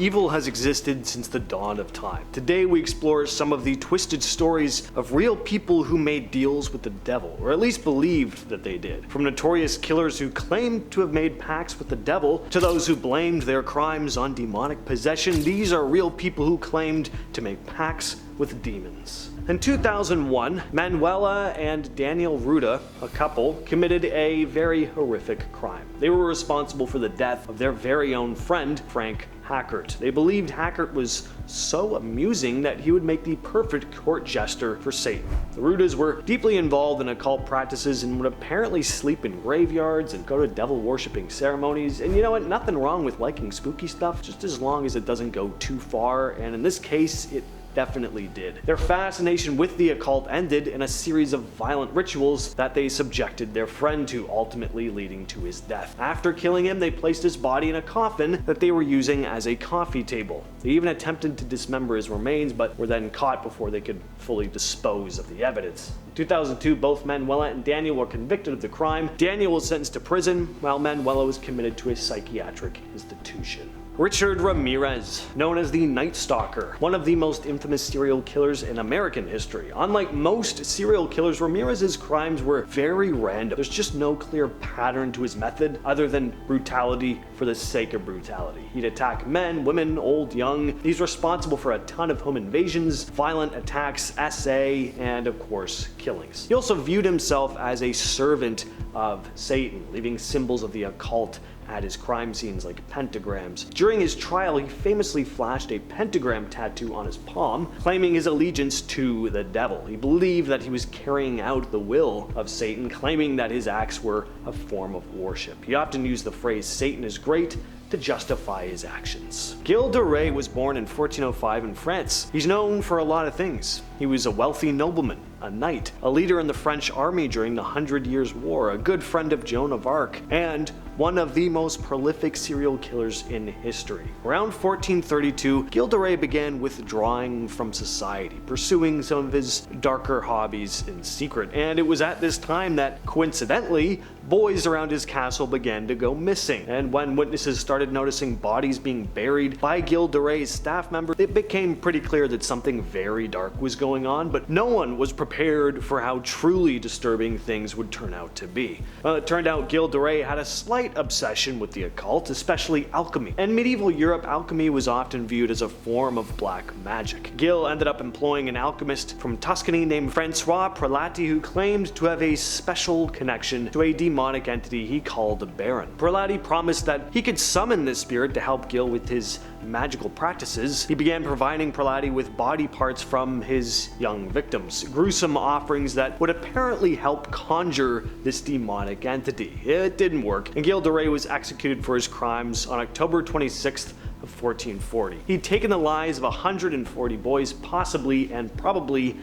evil has existed since the dawn of time. Today we explore some of the twisted stories of real people who made deals with the devil, or at least believed that they did. From notorious killers who claimed to have made pacts with the devil, to those who blamed their crimes on demonic possession, these are real people who claimed to make pacts with demons. In 2001, Manuela and Daniel Ruda, a couple, committed a very horrific crime. They were responsible for the death of their very own friend, Frank Hackert. They believed Hackert was so amusing that he would make the perfect court jester for Satan. The Rudas were deeply involved in occult practices and would apparently sleep in graveyards and go to devil-worshipping ceremonies. And you know what? Nothing wrong with liking spooky stuff, just as long as it doesn't go too far, and in this case, it definitely did. Their fascination with the occult ended in a series of violent rituals that they subjected their friend to, ultimately leading to his death. After killing him, they placed his body in a coffin that they were using as a coffee table. They even attempted to dismember his remains, but were then caught before they could fully dispose of the evidence. In 2002, both Manuela and Daniel were convicted of the crime. Daniel was sentenced to prison, while Manuela was committed to a psychiatric institution. Richard Ramirez, known as the Night Stalker, one of the most infamous serial killers in American history. Unlike most serial killers, Ramirez's crimes were very random. There's just no clear pattern to his method other than brutality for the sake of brutality. He'd attack men, women, old, young. He's responsible for a ton of home invasions, violent attacks, SA, and of course, killings. He also viewed himself as a servant of Satan, leaving symbols of the occult at his crime scenes like pentagrams. During his trial, he famously flashed a pentagram tattoo on his palm, claiming his allegiance to the devil. He believed that he was carrying out the will of Satan, claiming that his acts were a form of worship. He often used the phrase "Satan is great" to justify his actions. Gilles de Rais was born in 1405 in France. He's known for a lot of things. He was a wealthy nobleman, a knight, a leader in the French army during the 100 Years' War, a good friend of Joan of Arc, and one of the most prolific serial killers in history. Around 1432, Gilles de Rais began withdrawing from society, pursuing some of his darker hobbies in secret, and it was at this time that, coincidentally, boys around his castle began to go missing. And when witnesses started noticing bodies being buried by Gilles de Rais' staff members, it became pretty clear that something very dark was going on, but no one was prepared for how truly disturbing things would turn out to be. It turned out Gilles de Rais had a slight obsession with the occult, especially alchemy. In medieval Europe, alchemy was often viewed as a form of black magic. Gilles ended up employing an alchemist from Tuscany named Francois Prelati, who claimed to have a special connection to a demonic entity he called a Baron. Prelati promised that he could summon this spirit to help Gilles with his magical practices. He began providing Prelati with body parts from his young victims, gruesome offerings that would apparently help conjure this demonic entity. It didn't work, and Gilles de Rais was executed for his crimes on October 26th of 1440. He'd taken the lives of 140 boys, possibly and probably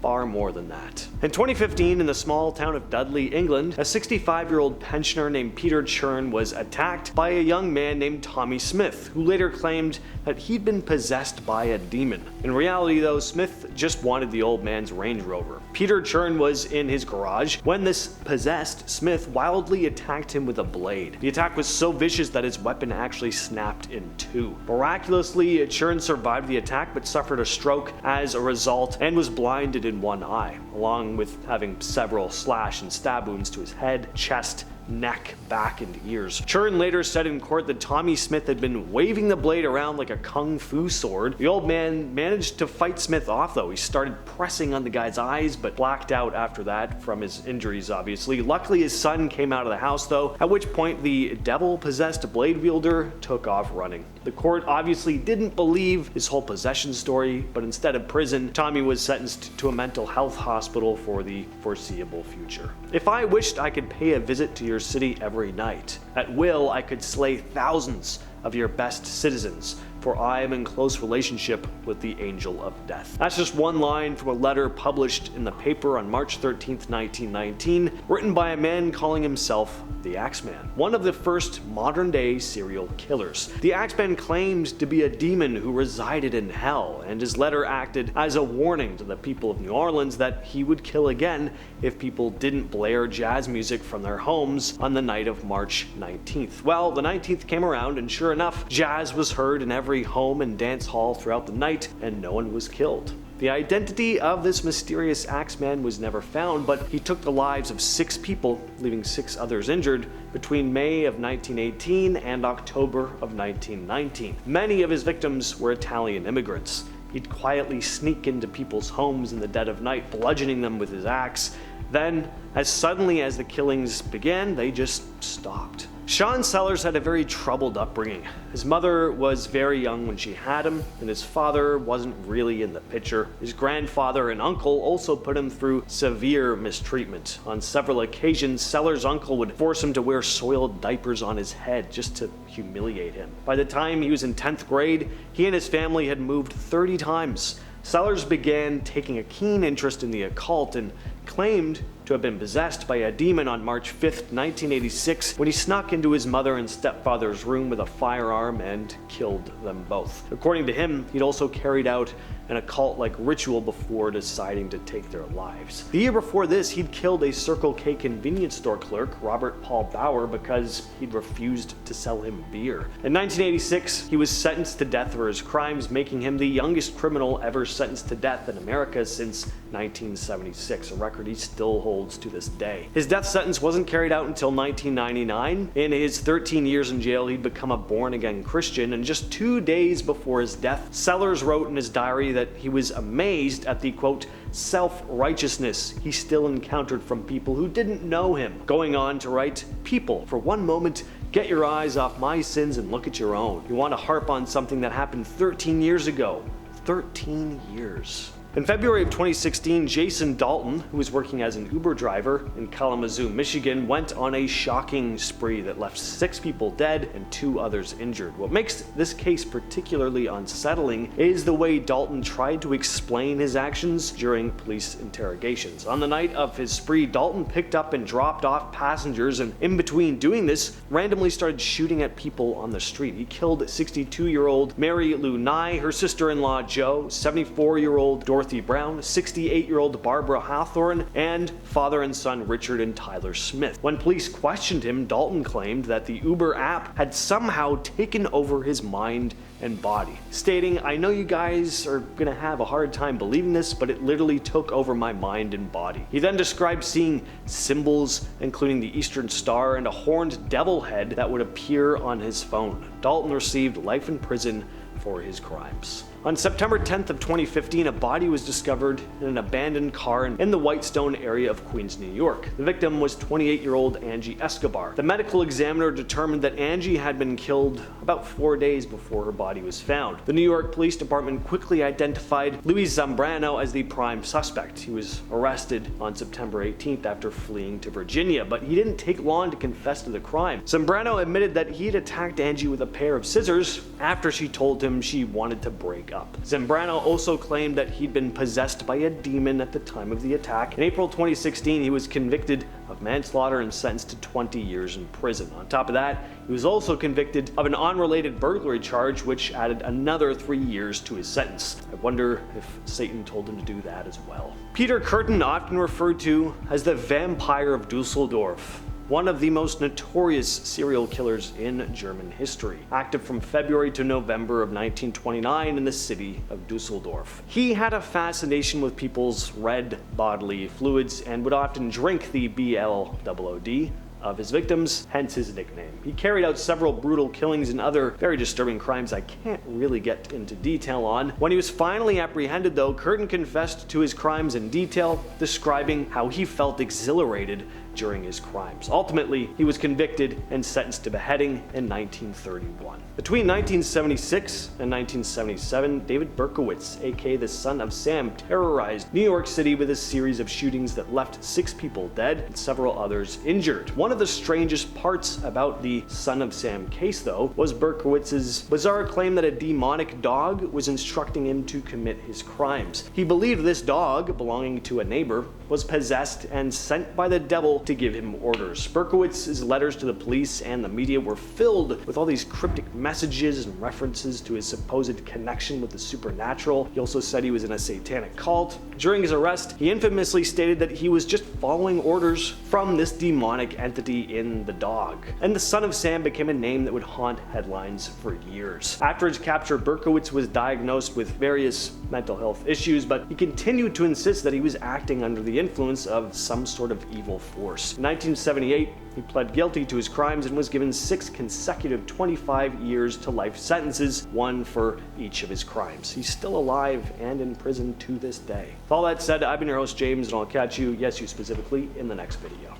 far more than that. In 2015, in the small town of Dudley, England, a 65-year-old pensioner named Peter Churn was attacked by a young man named Tommy Smith, who later claimed that he'd been possessed by a demon. In reality, though, Smith just wanted the old man's Range Rover. Peter Churn was in his garage when this possessed Smith wildly attacked him with a blade. The attack was so vicious that his weapon actually snapped in two. Miraculously, Churn survived the attack but suffered a stroke as a result and was blinded in one eye, along with having several slash and stab wounds to his head, chest, neck, back, and ears. Churn later said in court that Tommy Smith had been waving the blade around like a kung fu sword. The old man managed to fight Smith off though. He started pressing on the guy's eyes, but blacked out after that from his injuries, obviously. Luckily, his son came out of the house though, at which point the devil-possessed blade wielder took off running. The court obviously didn't believe his whole possession story, but instead of prison, Tommy was sentenced to a mental health hospital for the foreseeable future. If I wished I could pay a visit to your city every night, at will I could slay thousands of your best citizens, for I am in close relationship with the angel of death. That's just one line from a letter published in the paper on March 13th, 1919, written by a man calling himself the Axeman, one of the first modern-day serial killers. The Axeman claimed to be a demon who resided in hell, and his letter acted as a warning to the people of New Orleans that he would kill again if people didn't blare jazz music from their homes on the night of March 19th. Well, the 19th came around, and sure enough, jazz was heard in every every home and dance hall throughout the night, and no one was killed. The identity of this mysterious Axeman was never found, but he took the lives of 6 people, leaving 6 others injured, between May of 1918 and October of 1919. Many of his victims were Italian immigrants. He'd quietly sneak into people's homes in the dead of night, bludgeoning them with his axe. Then, as suddenly as the killings began, they just stopped. Sean Sellers had a very troubled upbringing. His mother was very young when she had him, and his father wasn't really in the picture. His grandfather and uncle also put him through severe mistreatment. On several occasions, Sellers' uncle would force him to wear soiled diapers on his head just to humiliate him. By the time he was in 10th grade, he and his family had moved 30 times. Sellers began taking a keen interest in the occult and claimed to have been possessed by a demon on March 5th, 1986, when he snuck into his mother and stepfather's room with a firearm and killed them both. According to him, he'd also carried out an occult-like ritual before deciding to take their lives. The year before this, he'd killed a Circle K convenience store clerk, Robert Paul Bauer, because he'd refused to sell him beer. In 1986, he was sentenced to death for his crimes, making him the youngest criminal ever sentenced to death in America since 1976, a record he still holds to this day. His death sentence wasn't carried out until 1999. In his 13 years in jail, he'd become a born-again Christian, and just 2 days before his death, Sellers wrote in his diary that he was amazed at the, quote, self-righteousness he still encountered from people who didn't know him. Going on to write, "People, for one moment, get your eyes off my sins and look at your own. You want to harp on something that happened 13 years ago. 13 years. In February of 2016, Jason Dalton, who was working as an Uber driver in Kalamazoo, Michigan, went on a shocking spree that left 6 people dead and 2 others injured. What makes this case particularly unsettling is the way Dalton tried to explain his actions during police interrogations. On the night of his spree, Dalton picked up and dropped off passengers, and in between doing this, randomly started shooting at people on the street. He killed 62-year-old Mary Lou Nye, her sister-in-law Joe, 74-year-old Dorothy Brown, 68-year-old Barbara Hawthorne, and father and son Richard and Tyler Smith. When police questioned him, Dalton claimed that the Uber app had somehow taken over his mind and body, stating, "I know you guys are gonna have a hard time believing this, but it literally took over my mind and body." He then described seeing symbols, including the Eastern Star and a horned devil head that would appear on his phone. Dalton received life in prison for his crimes. On September 10th of 2015, a body was discovered in an abandoned car in the Whitestone area of Queens, New York. The victim was 28-year-old Angie Escobar. The medical examiner determined that Angie had been killed about 4 days before her body was found. The New York Police Department quickly identified Luis Zambrano as the prime suspect. He was arrested on September 18th after fleeing to Virginia, but he didn't take long to confess to the crime. Zambrano admitted that he had attacked Angie with a pair of scissors after she told him she wanted to break up. Zambrano also claimed that he'd been possessed by a demon at the time of the attack. In April 2016, he was convicted of manslaughter and sentenced to 20 years in prison. On top of that, he was also convicted of an unrelated burglary charge, which added another 3 years to his sentence. I wonder if Satan told him to do that as well. Peter Kürten, often referred to as the Vampire of Düsseldorf, one of the most notorious serial killers in German history, active from February to November of 1929 in the city of Düsseldorf. He had a fascination with people's red bodily fluids and would often drink the BLOOD of his victims, hence his nickname. He carried out several brutal killings and other very disturbing crimes I can't really get into detail on. When he was finally apprehended, though, Kürten confessed to his crimes in detail, describing how he felt exhilarated during his crimes. Ultimately, he was convicted and sentenced to beheading in 1931. Between 1976 and 1977, David Berkowitz, aka the Son of Sam, terrorized New York City with a series of shootings that left 6 people dead and several others injured. One of the strangest parts about the Son of Sam case, though, was Berkowitz's bizarre claim that a demonic dog was instructing him to commit his crimes. He believed this dog, belonging to a neighbor, was possessed and sent by the devil to give him orders. Berkowitz's letters to the police and the media were filled with all these cryptic messages and references to his supposed connection with the supernatural. He also said he was in a satanic cult. During his arrest, he infamously stated that he was just following orders from this demonic entity entity in the dog. And the Son of Sam became a name that would haunt headlines for years. After his capture, Berkowitz was diagnosed with various mental health issues, but he continued to insist that he was acting under the influence of some sort of evil force. In 1978, he pled guilty to his crimes and was given 6 consecutive 25 years to life sentences, one for each of his crimes. He's still alive and in prison to this day. With all that said, I've been your host James, and I'll catch you, yes you specifically, in the next video.